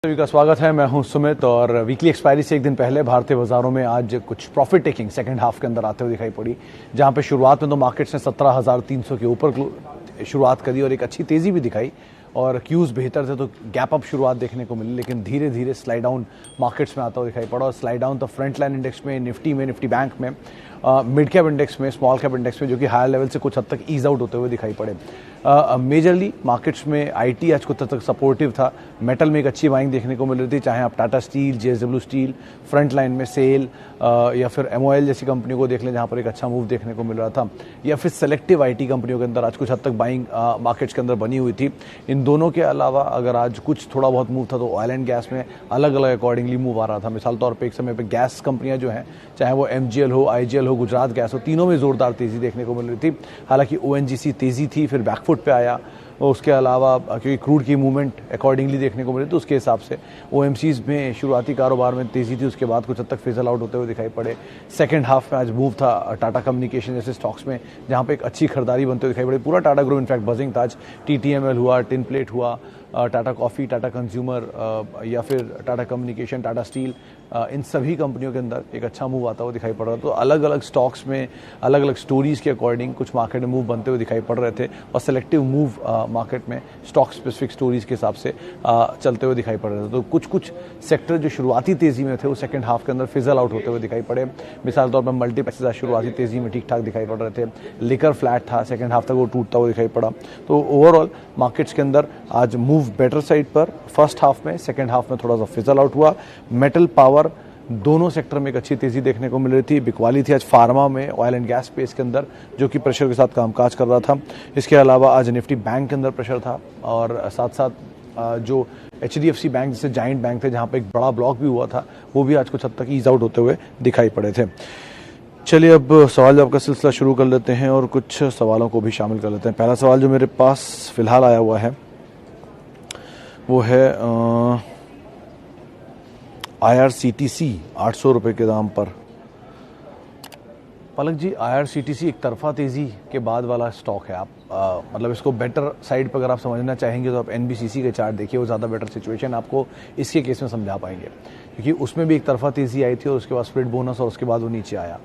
सभी का स्वागत है। मैं हूं सुमित और वीकली एक्सपायरी से एक दिन पहले भारतीय बाजारों में आज कुछ प्रॉफिट टेकिंग सेकंड हाफ के अंदर आते हुए दिखाई पड़ी, जहां पे शुरुआत में तो मार्केट्स ने 17,300 के ऊपर शुरुआत करी और एक अच्छी तेजी भी दिखाई और क्यूज बेहतर थे तो गैप अप शुरुआत देखने को मिली, लेकिन धीरे धीरे स्लाइड डाउन मार्केट्स में आता हुआ दिखाई पड़ा और स्लाइड डाउन तो फ्रंट लाइन इंडेक्स में, निफ्टी बैंक में, मिड कैप इंडेक्स में, स्मॉल कैप इंडेक्स में, जो कि हायर लेवल से कुछ हद तक ईज आउट होते हुए दिखाई पड़े। मेजरली मार्केट्स में आईटी आज कुछ हद तक सपोर्टिव था। मेटल में एक अच्छी बाइंग देखने को मिल रही थी, चाहे आप Tata steel, JSW steel, front line में सेल या फिर एमओएल जैसी कंपनियों को देख लें जहां पर एक अच्छा मूव देखने को मिल रहा था, या फिर सेलेक्टिव आईटी कंपनियों के अंदर आज कुछ हद तक बाइंग मार्केट्स के अंदर बनी हुई थी। इन दोनों के अलावा अगर आज कुछ थोड़ा बहुत मूव था तो ऑयल एंड गैस में अलग अलग अकॉर्डिंगली मूव आ रहा था। मिसाल तौर पर एक समय पर गैस कंपनियां जो हैं, चाहे वो एमजीएल हो, आईजीएल हो, गुजरात गैस हो, तीनों में जोरदार तेजी देखने को मिल रही थी। हालांकि ओएनजीसी तेजी थी, फिर बैकफुट पे आया, और उसके अलावा क्योंकि क्रूड की मूवमेंट अकॉर्डिंगली देखने को मिली तो उसके हिसाब से ओएमसीज में शुरुआती कारोबार में तेजी थी, उसके बाद कुछ हद तक फिजल आउट होते हुए दिखाई पड़े। सेकंड हाफ में आज मूव था टाटा कम्युनिकेशन जैसे स्टॉक्स में, जहां पे एक अच्छी खरीदारी बनते हुए दिखाई पड़ी। पूरा टाटा ग्रुप इनफैक्ट बजिंग था आज। टीटीएमएल हुआ, टिन प्लेट हुआ, टाटा कॉफ़ी, टाटा कंज्यूमर या फिर टाटा कम्युनिकेशन, टाटा स्टील, इन सभी कंपनियों के अंदर एक अच्छा मूव आता हुआ दिखाई पड़ रहा था। तो अलग अलग स्टॉक्स में अलग अलग स्टोरीज के अकॉर्डिंग कुछ मार्केट में मूव बनते हुए दिखाई पड़ रहे थे और सेलेक्टिव मूव मार्केट में स्टॉक स्पेसिफिक स्टोरीज के हिसाब से चलते हुए दिखाई पड़ रहे थे। तो कुछ सेक्टर जो शुरुआती तेजी में थे वो सेकंड हाफ के अंदर फिजल आउट होते हुए दिखाई पड़े। मिसाल तौर पर मल्टीप्लेक्सेस आज शुरुआती तेजी में ठीक ठाक दिखाई पड़ रहे थे। लिकर फ्लैट था, सेकंड हाफ तक वो टूटता हुआ दिखाई पड़ा। तो ओवरऑल मार्केट्स के अंदर आज मूव बेटर साइड पर फर्स्ट हाफ में, सेकंड हाफ में थोड़ा सा फिजल आउट हुआ। मेटल, पावर दोनों सेक्टर में एक अच्छी तेजी देखने को मिल रही थी। बिकवाली थी आज फार्मा में, ऑयल एंड गैस स्पेस के अंदर, जो कि प्रेशर के साथ कामकाज कर रहा था। इसके अलावा आज निफ्टी बैंक के अंदर प्रेशर था और साथ साथ जो एचडीएफसी बैंक जैसे जाइंट बैंक थे जहां पे एक बड़ा ब्लॉक भी हुआ था, वो भी आज कुछ हद तक ईज आउट होते हुए दिखाई पड़े थे। चलिए अब सवाल जवाब का सिलसिला शुरू कर लेते हैं और कुछ सवालों को भी शामिल कर लेते हैं। पहला सवाल जो मेरे पास फिलहाल आया हुआ है वो है IRCTC 800 रुपये के दाम पर। पलक जी, IRCTC एक तरफा तेजी के बाद वाला स्टॉक है। आप मतलब इसको बेटर साइड पर अगर आप समझना चाहेंगे तो आप NBCC के चार्ट देखिए, वो ज़्यादा बेटर सिचुएशन आपको इसके केस में समझा पाएंगे, क्योंकि उसमें भी एक तरफा तेजी आई थी और उसके बाद स्प्लिट बोनस और उसके बाद वो नीचे आया।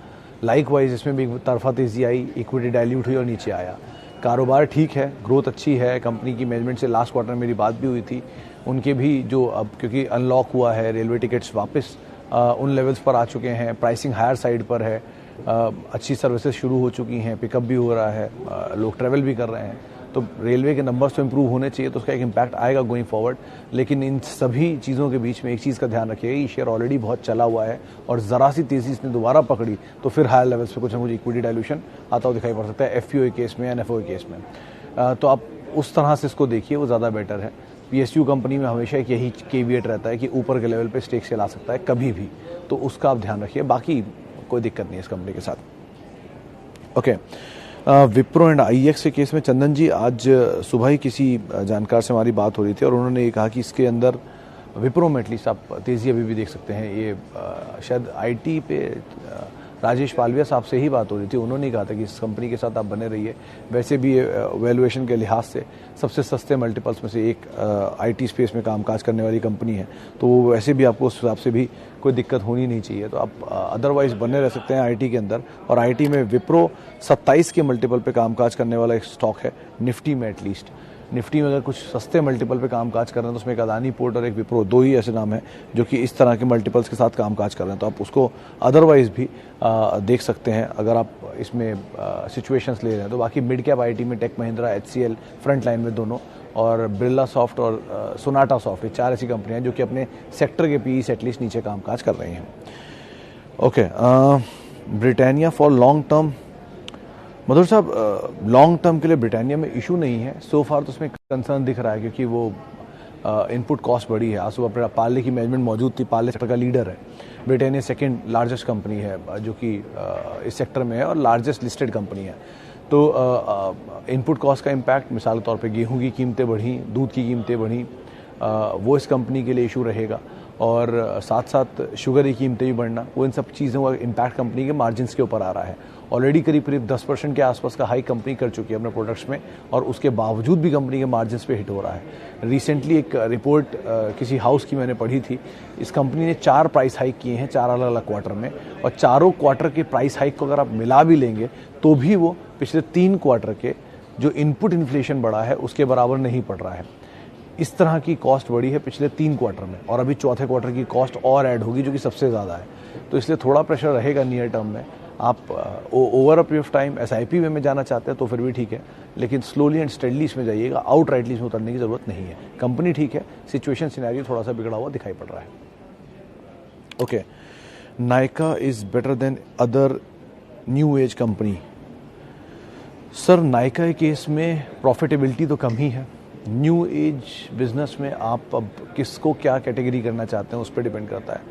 लाइकवाइज इसमें भी एक तरफा तेजी आई, इक्विटी डाइल्यूट हुई और नीचे आया। कारोबार ठीक है, ग्रोथ अच्छी है। कंपनी की मैनेजमेंट से लास्ट क्वार्टर में मेरी बात भी हुई थी, उनके भी जो अब क्योंकि अनलॉक हुआ है, रेलवे टिकट्स वापस उन लेवल्स पर आ चुके हैं, प्राइसिंग हायर साइड पर है, अच्छी सर्विसेज शुरू हो चुकी हैं, पिकअप भी हो रहा है, लोग ट्रैवल भी कर रहे हैं, तो रेलवे के नंबर्स तो इंप्रूव होने चाहिए, तो उसका एक इम्पैक्ट आएगा गोइंग फॉरवर्ड। लेकिन इन सभी चीज़ों के बीच में एक चीज़ का ध्यान रखिएगा, ये शेयर ऑलरेडी बहुत चला हुआ है और ज़रा सी तेज़ी इसने दोबारा पकड़ी तो फिर हायर लेवल्स पे कुछ ना कुछ इक्विटी डाइल्यूशन आता हुआ दिखाई पड़ सकता है, FPO केस में, NFO केस में। तो आप उस तरह से इसको देखिए, वो ज़्यादा बेटर है। PSU कंपनी में हमेशा एक यही केविएट रहता है कि ऊपर के लेवल पे स्टेक सेल आ सकता है कभी भी, तो उसका आप ध्यान रखिए। बाकी कोई दिक्कत नहीं है इस कंपनी के साथ। ओके, विप्रो एंड IEX के केस में चंदन जी, आज सुबह ही किसी जानकार से हमारी बात हो रही थी और उन्होंने ये कहा कि इसके अंदर विप्रो में एटलीस्ट आप तेज़ी अभी भी देख सकते हैं। ये शायद IT पे राजेश पालविया साहब से ही बात हो रही थी, उन्होंने कहा था कि इस कंपनी के साथ आप बने रहिए। वैसे भी वैल्यूएशन के लिहाज से सबसे सस्ते मल्टीपल्स में से एक IT स्पेस में कामकाज करने वाली कंपनी है, तो वैसे भी आपको उस हिसाब से भी कोई दिक्कत होनी नहीं चाहिए। तो आप अदरवाइज बने रह सकते हैं IT के अंदर। और IT में विप्रो 27 के मल्टीपल पे कामकाज करने वाला एक स्टॉक है, निफ्टी में एटलीस्ट। निफ्टी में अगर कुछ सस्ते मल्टीपल पे कामकाज कर रहे हैं तो उसमें एक अदानी पोर्ट और एक विप्रो, दो ही ऐसे नाम हैं जो कि इस तरह के मल्टीपल्स के साथ कामकाज कर रहे हैं। तो आप उसको अदरवाइज भी देख सकते हैं अगर आप इसमें सिचुएशंस ले रहे हैं। तो बाकी मिड कैप IT में tech Mahindra, HCL front line में दोनों, और बिरला सॉफ्ट और सोनाटा सॉफ्ट, ये चार ऐसी कंपनियां जो कि अपने सेक्टर के PE से एटलीस्ट नीचे कामकाज कर रही हैं। Okay, Britannia for long term. Madhur sahab, long term के लिए ब्रिटानिया में इशू नहीं है सो फार, तो उसमें कंसर्न दिख रहा है क्योंकि वो इनपुट कॉस्ट बढ़ी है। आज सुबह पार्ले की मैनेजमेंट मौजूद थी, पार्ले सेक्टर का लीडर है। ब्रिटानिया सेकंड लार्जेस्ट कंपनी है जो कि इस सेक्टर में है और लार्जेस्ट लिस्टेड कंपनी है। तो इनपुट कॉस्ट का इम्पैक्ट, मिसाल के तौर पे गेहूं की कीमतें बढ़ी, दूध की कीमतें बढ़ी, वो इस कंपनी के लिए इशू रहेगा। और साथ साथ शुगर की कीमतें भी बढ़ना, वो इन सब चीज़ों का इम्पैक्ट कंपनी के मार्जिन्स के ऊपर आ रहा है। ऑलरेडी करीब करीब 10% के आसपास का हाइक कंपनी कर चुकी है अपने प्रोडक्ट्स में, और उसके बावजूद भी कंपनी के मार्जिन्स पे हिट हो रहा है। रिसेंटली एक रिपोर्ट किसी हाउस की मैंने पढ़ी थी, इस कंपनी ने 4 प्राइस हाइक किए हैं 4 अलग अलग क्वार्टर में, और चारों क्वार्टर के प्राइस हाइक को अगर आप मिला भी लेंगे तो भी वो पिछले 3 क्वार्टर के जो इनपुट इन्फ्लेशन बढ़ा है उसके बराबर नहीं पड़ रहा है। इस तरह की कॉस्ट बढ़ी है पिछले 3 क्वार्टर में, और अभी चौथे क्वार्टर की कॉस्ट और ऐड होगी जो कि सबसे ज़्यादा है। तो इसलिए थोड़ा प्रेशर रहेगा नियर टर्म में। आप over a period of time SIP वे में जाना चाहते हैं तो फिर भी ठीक है, लेकिन स्लोली एंड स्टेडली इसमें जाइएगा, आउट राइटली इसमें उतरने की ज़रूरत नहीं है। कंपनी ठीक है, सिचुएशन सिनेरियो थोड़ा सा बिगड़ा हुआ दिखाई पड़ रहा है। Okay, Nykaa is better than other new age company. Sir, Nykaa के केस में प्रॉफिटेबिलिटी तो कम ही है। न्यू एज बिजनेस में आप अब किसको क्या कैटेगरी करना चाहते हैं उस पर डिपेंड करता है।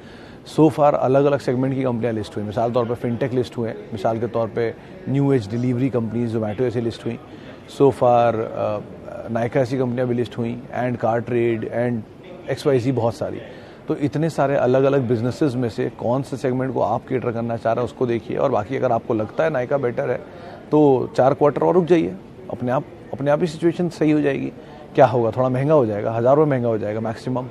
सो फार अलग अलग सेगमेंट की कंपनियां लिस्ट हुई, मिसाल के तौर पे फिनटेक लिस्ट हुए, मिसाल के तौर पे new age delivery companies Zomato ऐसी लिस्ट हुई। सो फार नायका ऐसी कंपनियां भी लिस्ट हुई, and car trade and XYZ बहुत सारी। तो इतने सारे अलग अलग बिजनेसेस में से कौन से सेगमेंट को आप केटर करना चाह रहे हैं उसको देखिए, और बाकी अगर आपको लगता है नायका बेटर है तो 4 क्वार्टर और रुक जाइए, अपने आप ही सिचुएशन सही हो जाएगी। क्या होगा, थोड़ा महंगा हो जाएगा, 1000 रुपये महंगा हो जाएगा मैक्सिमम,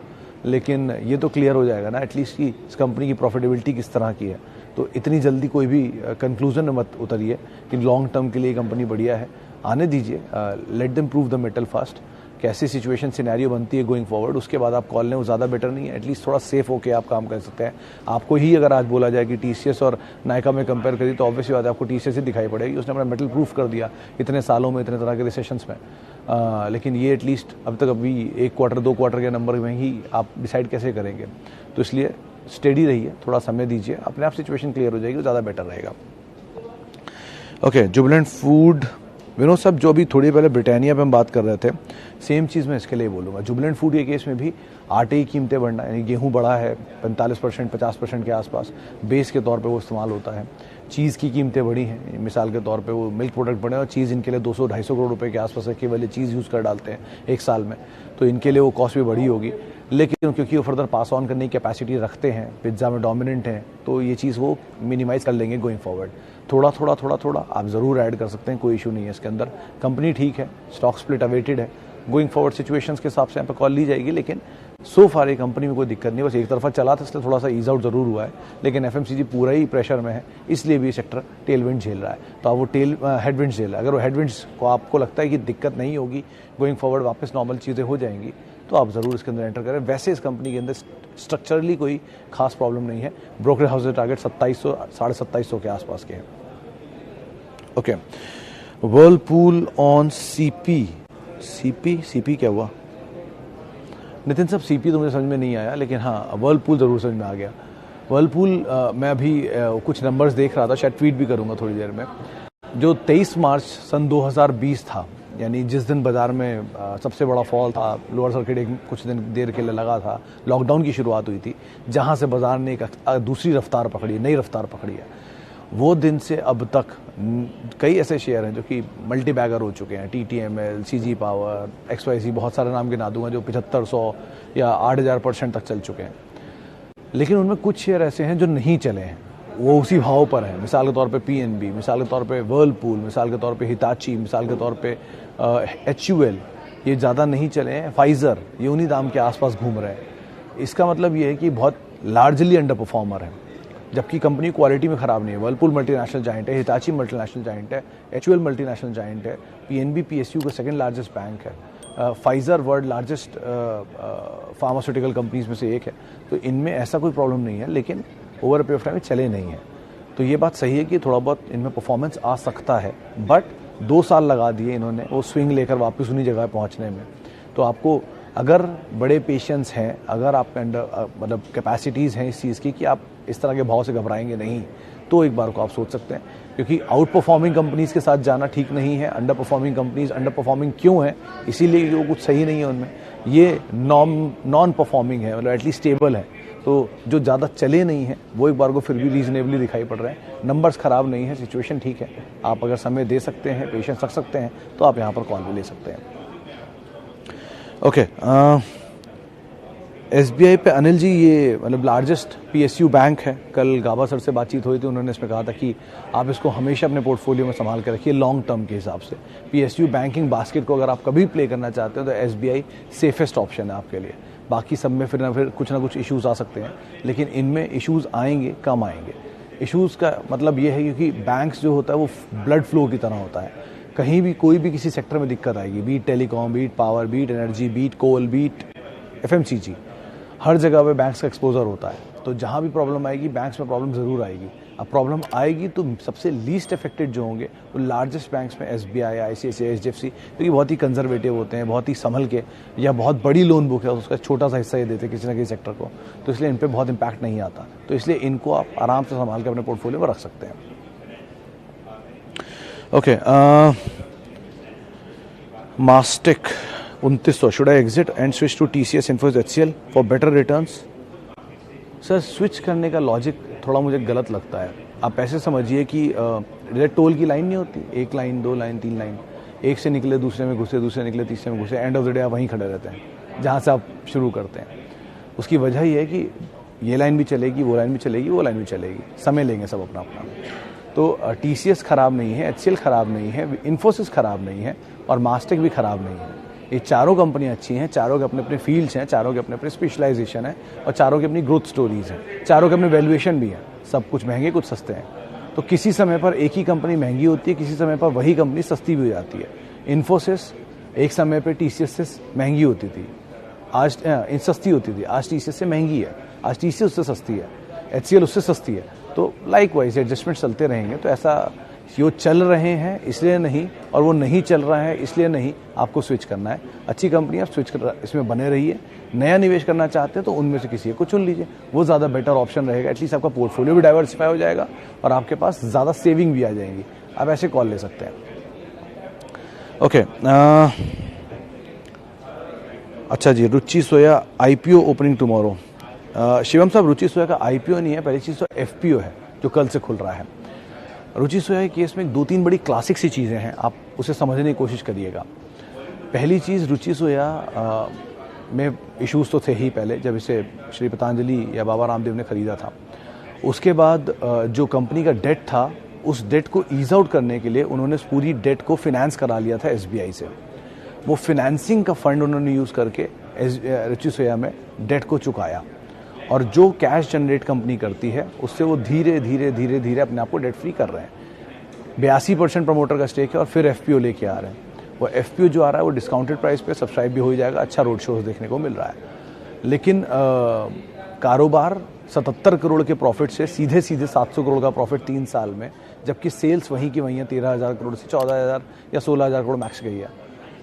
लेकिन ये तो क्लियर हो जाएगा ना एटलीस्ट कि इस कंपनी की प्रॉफिटेबिलिटी किस तरह की है। तो इतनी जल्दी कोई भी कंक्लूजन में मत उतरिए कि लॉन्ग टर्म के लिए कंपनी बढ़िया है, आने दीजिए, let them prove the metal fast. कैसी सिचुएशन सिनेरियो बनती है गोइंग फॉरवर्ड, उसके बाद आप कॉल लें, वो ज़्यादा बेटर नहीं है। एटलीस्ट थोड़ा सेफ होके आप काम कर सकते हैं। आपको ही अगर आज बोला जाए कि TCS और नायका में कंपेयर करिए तो ऑब्वियसली बात है आपको TCS ही दिखाई पड़ेगी, उसने अपना मेटल प्रूफ कर दिया इतने सालों में, इतने तरह के रिसेशंस में। लेकिन ये एटलीस्ट अब तक अभी 1 क्वार्टर 2 क्वार्टर के नंबर में ही आप डिसाइड कैसे करेंगे। तो इसलिए स्टेडी रहिए, थोड़ा समय दीजिए, अपने आप सिचुएशन क्लियर हो जाएगी, ज़्यादा बेटर रहेगा। ओके, जुबिलेंट फूड, विनोद साहब जो अभी थोड़ी पहले ब्रिटानिया पे हम बात कर रहे थे, सेम चीज़ मैं इसके लिए बोलूँगा। जुबिलेंट फूड के केस में भी आटे की कीमतें बढ़ना, यानी गेहूँ बढ़ा है 45% 50% के आसपास, बेस के तौर पे वो इस्तेमाल होता है। चीज़ की कीमतें बढ़ी हैं, मिसाल के तौर पे वो मिल्क प्रोडक्ट बढ़े, और चीज़ इनके लिए 200-250 करोड़ रुपए के आसपास केवल ये चीज़ यूज़ कर डालते हैं 1 साल में, तो इनके लिए वो कॉस्ट भी बढ़ी होगी। लेकिन क्योंकि वो फर्दर पास ऑन करने की कैपेसिटी रखते हैं, पिज्ज़ा में डोमिनेंट हैं, तो ये चीज़ वो मिनिमाइज़ कर लेंगे गोइंग फॉरवर्ड। थोड़ा थोड़ा आप ज़रूर ऐड कर सकते हैं, कोई इशू नहीं है इसके अंदर। कंपनी ठीक है, स्टॉक स्प्लिट अवेटेड है, गोइंग फॉरवर्ड सिचुएशंस के हिसाब से यहाँ पर कॉल ली जाएगी। लेकिन सो फार ये कंपनी में कोई दिक्कत नहीं, बस एक तरफा चला था इसलिए थोड़ा सा ईज आउट ज़रूर हुआ है, लेकिन FMCG पूरा ही प्रेशर में है, इसलिए भी सेक्टर टेलविंड झेल रहा है। तो आप वो हेडविंड झेल रहा है। अगर वो हेडविंड्स को आपको लगता है कि दिक्कत नहीं होगी, गोइंग फॉरवर्ड वापस नॉर्मल चीज़ें हो जाएंगी, तो आप ज़रूर इसके अंदर एंटर करें। वैसे इस कंपनी के अंदर स्ट्रक्चरली कोई खास प्रॉब्लम नहीं है। ब्रोकरेज हाउस टारगेट 2700 2750 के आसपास के हैं। ओके, वर्लपूल ऑन CP क्या हुआ नितिन साहब? CP तो मुझे समझ में नहीं आया, लेकिन हाँ वर्लपूल ज़रूर समझ में आ गया। वर्लपूल मैं अभी कुछ नंबर्स देख रहा था, शायद ट्वीट भी करूँगा थोड़ी देर में। जो 23 मार्च सन 2020 था, यानी जिस दिन बाज़ार में सबसे बड़ा फॉल था, लोअर सर्किट एक कुछ दिन देर के लिए लगा था, लॉकडाउन की शुरुआत हुई थी, जहाँ से बाज़ार ने एक दूसरी रफ्तार पकड़ी, नई रफ्तार पकड़ी है। वो दिन से अब तक कई ऐसे शेयर हैं जो कि मल्टी बैगर हो चुके हैं, TTML, CG पावर, XYZ, बहुत सारे नाम गिना दूंगा, जो 7500 या 8000% तक चल चुके हैं। लेकिन उनमें कुछ शेयर ऐसे हैं जो नहीं चले हैं, वो उसी भाव पर हैं। मिसाल के तौर पे PNB, मिसाल के तौर पे वर्लपूल, मिसाल के तौर पे हिताची, मिसाल के तौर पे HUL, ये ज़्यादा नहीं चले हैं। फाइज़र, ये उन्हीं दाम के आसपास घूम रहे हैं। इसका मतलब ये है कि बहुत लार्जली अंडर परफॉर्मर है, जबकि कंपनी क्वालिटी में ख़राब नहीं है। वर्लपूल मल्टीनेशनल जाइंट है, हिताची मल्टीनेशनल जाइंट है, HUL मल्टीनेशनल जाइंट है, PNB PSU का सेकंड लार्जेस्ट बैंक है, Pfizer world largest pharmaceutical companies में से एक है। तो इनमें ऐसा कोई प्रॉब्लम नहीं है, लेकिन over a period of time चले नहीं हैं। तो ये बात सही है कि थोड़ा बहुत इनमें परफॉर्मेंस आ सकता है, बट 2 साल लगा दिए इन्होंने वो स्विंग लेकर वापस उन्हीं जगह पहुंचने में। तो आपको अगर बड़े पेशेंस हैं, अगर आपके अंडर मतलब कैपेसिटीज़ हैं इस चीज़ की कि आप इस तरह के भाव से घबराएंगे नहीं, तो एक बार को आप सोच सकते हैं। क्योंकि आउट परफॉर्मिंग कंपनीज़ के साथ जाना ठीक नहीं है। Under performing companies under performing क्यों है? इसीलिए कि वो कुछ सही नहीं है उनमें। ये नॉन परफॉर्मिंग है, मतलब एटलीस्ट स्टेबल है। तो जो ज़्यादा चले नहीं हैं वो एक बार को फिर भी रीजनेबली दिखाई पड़ रहे हैं। नंबर्स ख़राब नहीं है, सिचुएशन ठीक है। आप अगर समय दे सकते हैं, पेशेंस रख सकते हैं, तो आप यहाँ पर कॉल भी ले सकते हैं। ओके, एसबीआई पे अनिल जी, ये मतलब लार्जेस्ट पीएसयू बैंक है। कल गाबा सर से बातचीत हुई थी, उन्होंने इसमें कहा था कि आप इसको हमेशा अपने पोर्टफोलियो में संभाल के रखिए लॉन्ग टर्म के हिसाब से। पीएसयू बैंकिंग बास्केट को अगर आप कभी प्ले करना चाहते हो तो एसबीआई सेफेस्ट ऑप्शन है आपके लिए। बाकी सब में फिर कुछ ना कुछ इश्यूज़ आ सकते हैं, लेकिन इनमें इश्यूज़ आएंगे, कम आएंगे। इश्यूज़ का मतलब ये है क्योंकि बैंक्स जो होता है वो ब्लड फ्लो की तरह होता है। कहीं भी कोई भी किसी सेक्टर में दिक्कत आएगी, beat telecom, beat power, beat energy, beat coal, beat FMCG, हर जगह पे बैंक्स का एक्सपोजर होता है। तो जहाँ भी प्रॉब्लम आएगी बैंक्स में प्रॉब्लम ज़रूर आएगी। अब प्रॉब्लम आएगी तो सबसे लीस्ट अफेक्टेड जो होंगे वो लार्जेस्ट बैंक्स में एसबीआई, आईसीआईसीआई, एचडीएफसी, क्योंकि बहुत ही कंजर्वेटिव होते हैं, बहुत ही संभल के, या बहुत बड़ी लोन बुक है उसका छोटा सा हिस्सा ये देते हैं किसी ना किसी सेक्टर को, तो इसलिए इन पर बहुत इंपैक्ट नहीं आता। तो इसलिए इनको आप आराम से संभाल के अपने पोर्टफोलियो में रख सकते हैं। Okay, Mastek 2900, should I exit and switch to TCS, Infosys, HCL for better returns? Sir, switch करने का लॉजिक थोड़ा मुझे गलत लगता है। आप ऐसे समझिए कि टोल की लाइन नहीं होती, 1 लाइन, 2 लाइन, 3 लाइन, एक से निकले दूसरे में घुसे, दूसरे निकले तीसरे में घुसे, एंड ऑफ द डे आप वहीं खड़े रहते हैं जहाँ से आप शुरू करते हैं। उसकी वजह ये है कि ये लाइन भी चलेगी, वो लाइन भी चलेगी, वो लाइन भी चलेगी, समय लेंगे सब अपना अपना। तो टीसीएस ख़राब नहीं है, एचसीएल ख़राब नहीं है, इन्फोसिस ख़राब नहीं है, और मास्टिक भी ख़राब नहीं है। ये चारों कंपनियां अच्छी हैं, चारों के अपने अपने फील्ड्स हैं, चारों के अपने अपने स्पेशलाइजेशन है, और चारों की अपनी ग्रोथ स्टोरीज हैं, चारों के अपने वैल्यूएशन भी हैं। सब कुछ महंगे, कुछ सस्ते हैं। तो किसी समय पर एक ही कंपनी महंगी होती है, किसी समय पर वही कंपनी सस्ती भी हो जाती है। इन्फोसिस एक समय पर टीसीएस से महंगी होती थी, आज सस्ती होती थी, आज टीसीएस से महंगी है, आज टीसीएस उससे सस्ती है, एचसीएल उससे सस्ती है। तो लाइक वाइज एडजस्टमेंट चलते रहेंगे। तो ऐसा जो चल रहे हैं इसलिए नहीं, और वो नहीं चल रहा है इसलिए नहीं, आपको स्विच करना है। अच्छी कंपनी आप स्विच कर इसमें बने रहिए। नया निवेश करना चाहते हैं तो उनमें से किसी को चुन लीजिए, वो ज़्यादा बेटर ऑप्शन रहेगा। एटलीस्ट आपका पोर्टफोलियो भी डाइवर्सिफाई हो जाएगा और आपके पास ज़्यादा सेविंग भी आ जाएंगी। आप ऐसे कॉल ले सकते हैं। ओके, अच्छा जी, रुचि सोया आईपीओ ओपनिंग टुमारो। शिवम साहब, रुचि सोया का आईपीओ नहीं है, पहली चीज़ तो एफपीओ है जो कल से खुल रहा है। रुचि सोया के केस में 2-3 बड़ी क्लासिक सी चीज़ें हैं, आप उसे समझने की कोशिश करिएगा। पहली चीज़, रुचि सोया में इश्यूज तो थे ही पहले, जब इसे श्री पतंजलि या बाबा रामदेव ने ख़रीदा था। उसके बाद जो कंपनी का डेट था, उस डेट को ईज आउट करने के लिए उन्होंने पूरी डेट को फिनेंस करा लिया था एसबीआई से। वो फिनेंसिंग का फंड उन्होंने यूज़ करके रुचि सोया में डेट को चुकाया, और जो कैश जनरेट कंपनी करती है उससे वो धीरे धीरे धीरे धीरे अपने आप को डेट फ्री कर रहे हैं। 82% प्रमोटर का स्टेक है, और फिर एफपीओ लेके आ रहे हैं। वो एफपीओ जो आ रहा है वो डिस्काउंटेड प्राइस पे सब्सक्राइब भी हो जाएगा, अच्छा रोड शोज देखने को मिल रहा है। लेकिन कारोबार 77 करोड़ के प्रॉफिट से सीधे 700 करोड़ का प्रॉफिट 3 साल में, जबकि सेल्स वहीं की वहीं है, 13,000 करोड़ से 14,000 या 16,000 करोड़ मैक्स गई है।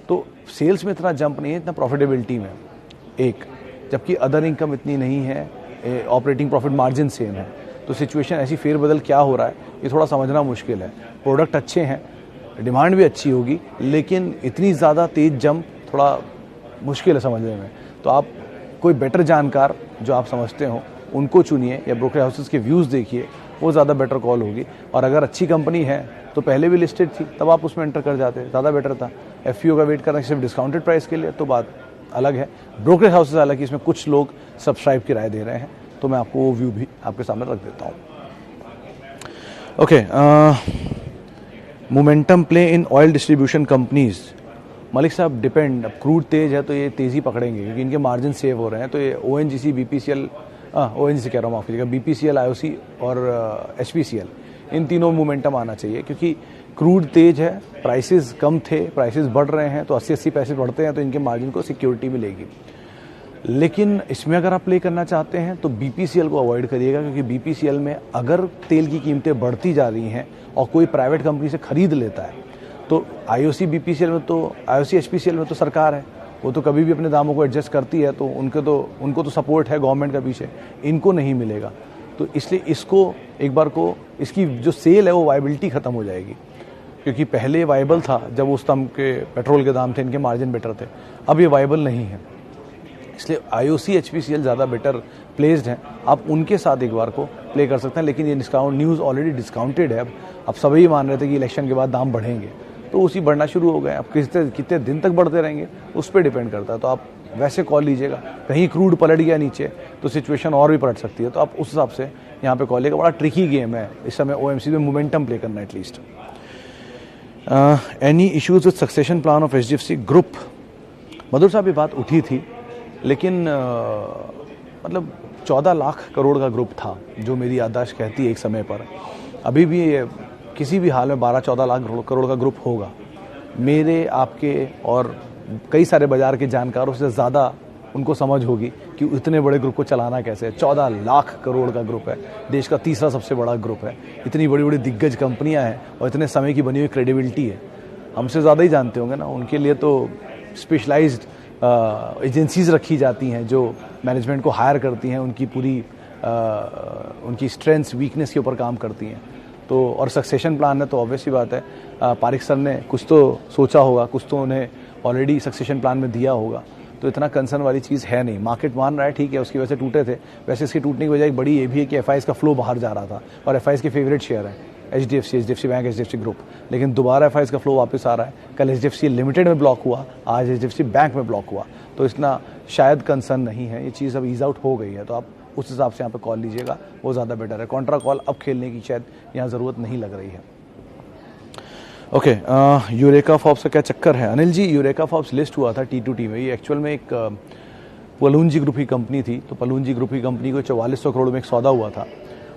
तो सेल्स में इतना जंप नहीं है, इतना प्रॉफिटेबिलिटी में एक, जबकि अदर इनकम इतनी नहीं है, ऑपरेटिंग प्रॉफिट मार्जिन सेम है। तो सिचुएशन ऐसी फेरबदल क्या हो रहा है ये थोड़ा समझना मुश्किल है। प्रोडक्ट अच्छे हैं, डिमांड भी अच्छी होगी, लेकिन इतनी ज़्यादा तेज जंप थोड़ा मुश्किल है समझने में। तो आप कोई बेटर जानकार जो आप समझते हो उनको चुनिए, या ब्रोकर हाउसेस के व्यूज़ देखिए, वो ज़्यादा बेटर कॉल होगी। और अगर अच्छी कंपनी है तो पहले भी लिस्टेड थी, तब आप उसमें एंटर कर जाते, ज़्यादा बेटर था। एफपीओ का वेट करना सिर्फ डिस्काउंटेड प्राइस के लिए तो बात अलग है। ब्रोकर हाउसेस हालांकि इसमें कुछ लोग सब्सक्राइब की राय दे रहे हैं, तो मैं आपको वो व्यू भी आपके सामने रख देता हूँ। Okay, momentum play in oil distribution companies. Malik साहब, डिपेंड, अब क्रूड तेज है तो ये तेज़ी पकड़ेंगे क्योंकि इनके मार्जिन सेव हो रहे हैं। तो ये ओएनजीसी, बीपीसीएल, ओएनजीसी कह रहा हूँ, माफ कीजिएगा, बीपीसीएल, आईओसी और एचपीसीएल, इन तीनों मोमेंटम आना चाहिए क्योंकि क्रूड तेज है, प्राइसेस कम थे, प्राइसेस बढ़ रहे हैं, तो 80-80 पैसे बढ़ते हैं तो इनके मार्जिन को सिक्योरिटी मिलेगी। लेकिन इसमें अगर आप प्ले करना चाहते हैं तो बीपीसीएल को अवॉइड करिएगा, क्योंकि बीपीसीएल में अगर तेल की कीमतें बढ़ती जा रही हैं और कोई प्राइवेट कंपनी से खरीद लेता है, तो आईओसी बीपीसीएल में तो, आईओसी एचपीसीएल में तो सरकार है, वो तो कभी भी अपने दामों को एडजस्ट करती है, तो उनको तो सपोर्ट है गवर्नमेंट का पीछे, इनको नहीं मिलेगा। तो इसलिए इसको एक बार को, इसकी जो सेल है वो वायबिलिटी ख़त्म हो जाएगी, क्योंकि पहले वायबल था जब उस तम के पेट्रोल के दाम थे, इनके मार्जिन बेटर थे, अब ये वायबल नहीं है। इसलिए आईओसी, एचपीसीएल ज़्यादा बेटर प्लेस्ड हैं, आप उनके साथ एक बार को प्ले कर सकते हैं। लेकिन ये डिस्काउंट न्यूज़ ऑलरेडी डिस्काउंटेड है। अब सभी मान रहे थे कि इलेक्शन के बाद दाम बढ़ेंगे, तो उसी बढ़ना शुरू हो गए। अब कितने दिन तक बढ़ते रहेंगे उस पर डिपेंड करता है। तो आप वैसे कॉल लीजिएगा। कहीं क्रूड पलट गया नीचे तो सिचुएशन और भी पलट सकती है, तो आप उस हिसाब से यहाँ पे कॉल लीजिएगा। बड़ा ट्रिकी गेम है इस समय ओएमसी में मोमेंटम प्ले करना at least. Any issues with succession plan of HDFC group? Madhur sahab ये बात उठी थी, लेकिन मतलब 14 लाख करोड़ का ग्रुप था जो मेरी याददाश्त कहती है एक समय पर। अभी भी किसी भी हाल में 12-14 लाख करोड़ का ग्रुप होगा। मेरे, आपके और कई सारे बाजार के जानकारों से ज़्यादा उनको समझ होगी कि इतने बड़े ग्रुप को चलाना कैसे है। 14 लाख करोड़ का ग्रुप है, देश का तीसरा सबसे बड़ा ग्रुप है, इतनी बड़ी बड़ी दिग्गज कंपनियां हैं और इतने समय की बनी हुई क्रेडिबिलिटी है। हमसे ज़्यादा ही जानते होंगे ना, उनके लिए तो स्पेशलाइज्ड एजेंसीज रखी जाती हैं जो मैनेजमेंट को हायर करती हैं, उनकी पूरी उनकी स्ट्रेंथ्स वीकनेस के ऊपर काम करती हैं। तो और सक्सेशन प्लान है तो ऑब्वियस ही बात है, पारिक सर ने कुछ तो सोचा होगा, कुछ तो उन्हें ऑलरेडी सक्सेशन प्लान में दिया होगा, तो इतना कंसर्न वाली चीज़ है नहीं। मार्केट मान रहा है, ठीक है, उसकी वजह से टूटे थे। वैसे इसके टूटने की वजह एक बड़ी ये भी है कि एफआईएस का फ्लो बाहर जा रहा था और एफआईएस के फेवरेट शेयर है एचडीएफसी बैंक, एचडीएफसी ग्रुप, लेकिन दोबारा एफआईएस का फ्लो वापस आ रहा है। कल एचडीएफसी लिमिटेड में ब्लॉक हुआ, आज एचडीएफसी बैंक में ब्लॉक हुआ, तो इतना शायद कंसर्न नहीं है। ये चीज़ अब ईज आउट हो गई है, तो आप उस हिसाब से यहाँ पे कॉल लीजिएगा, वो ज़्यादा बेटर है। कॉन्ट्रा कॉल अब खेलने की शायद यहाँ ज़रूरत नहीं लग रही है। ओके, यूरेका फॉर्ब्स का क्या चक्कर है? Anil ji, eureka Forbes list हुआ था T2T में। ये एक्चुअल में एक पलूंजी ग्रुप की कंपनी थी, तो पलूंजी ग्रुप की कंपनी को 4400 करोड़ में एक सौदा हुआ था।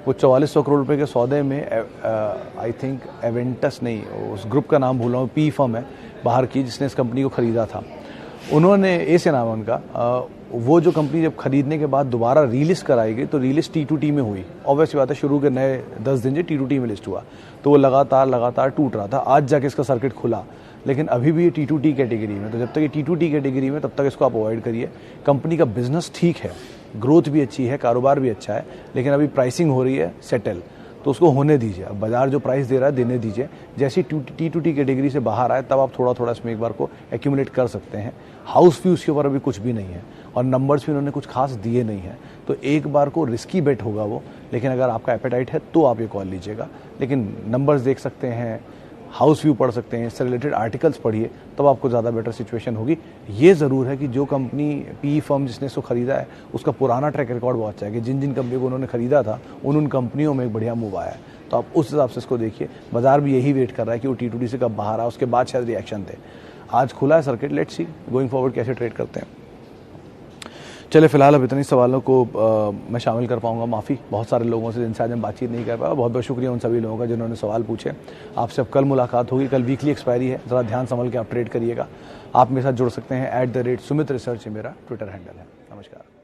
वो 4400 करोड़ रुपए के सौदे में आई थिंक एवेंटस नहीं, उस ग्रुप का नाम भूल रहा हूँ, पी फर्म है बाहर की जिसने इस कंपनी को ख़रीदा था। उन्होंने, ए से नाम है उनका, वो जो कंपनी जब खरीदने के बाद दोबारा रीलिस्ट कराई गई तो रीलिस्ट T2T में हुई। ऑब्वियस बात है, शुरू के नए 10 दिन जो T2T में लिस्ट हुआ तो वो लगातार टूट रहा था। आज जाके इसका सर्किट खुला, लेकिन अभी भी ये T2T कैटेगरी में, तो जब तक ये T2T कैटेगरी में तब तक इसको आप अवॉइड करिए। कंपनी का बिजनेस ठीक है, ग्रोथ भी अच्छी है, कारोबार भी अच्छा है, लेकिन अभी प्राइसिंग हो रही है सेटल, तो उसको होने दीजिए। अब बाजार जो प्राइस दे रहा है देने दीजिए। जैसे T2T कैटेगरी से बाहर आए तब आप थोड़ा थोड़ा इसमें एक बार को एक्यूमुलेट कर सकते हैं। हाउस व्यू उसके ऊपर अभी कुछ भी नहीं है और नंबर्स भी उन्होंने कुछ खास दिए नहीं हैं, तो एक बार को रिस्की बेट होगा वो, लेकिन अगर आपका एपेटाइट है तो आप ये कॉल लीजिएगा। लेकिन नंबर्स देख सकते हैं, हाउस व्यू पढ़ सकते हैं, इससे रिलेटेड आर्टिकल्स पढ़िए, तब आपको ज़्यादा बेटर सिचुएशन होगी। ये ज़रूर है कि जो कंपनी पी फर्म जिसने इसको खरीदा है उसका पुराना ट्रैक रिकॉर्ड बहुत अच्छा है कि जिन जिन कंपनी को उन्होंने खरीदा था उन कंपनियों में एक बढ़िया मूव आया है, तो आप उस हिसाब से इसको देखिए। बाजार भी यही वेट कर रहा है कि वो T2T से कब बाहर आए, उसके बाद शायद रिएक्शन थे। आज खुला है circuit, let's see going forward कैसे ट्रेड करते हैं। चले, फिलहाल अब इतने सवालों को मैं शामिल कर पाऊंगा, माफ़ी बहुत सारे लोगों से जिनसे आज हम बातचीत नहीं कर पाया। बहुत बहुत शुक्रिया उन सभी लोगों का जिन्होंने सवाल पूछे। आपसे अब कल मुलाकात होगी, कल वीकली एक्सपायरी है, ज़रा ध्यान संभल के आप ट्रेड करिएगा। आप मेरे साथ जुड़ सकते हैं @Sumit Research मेरा ट्विटर हैंडल है। नमस्कार।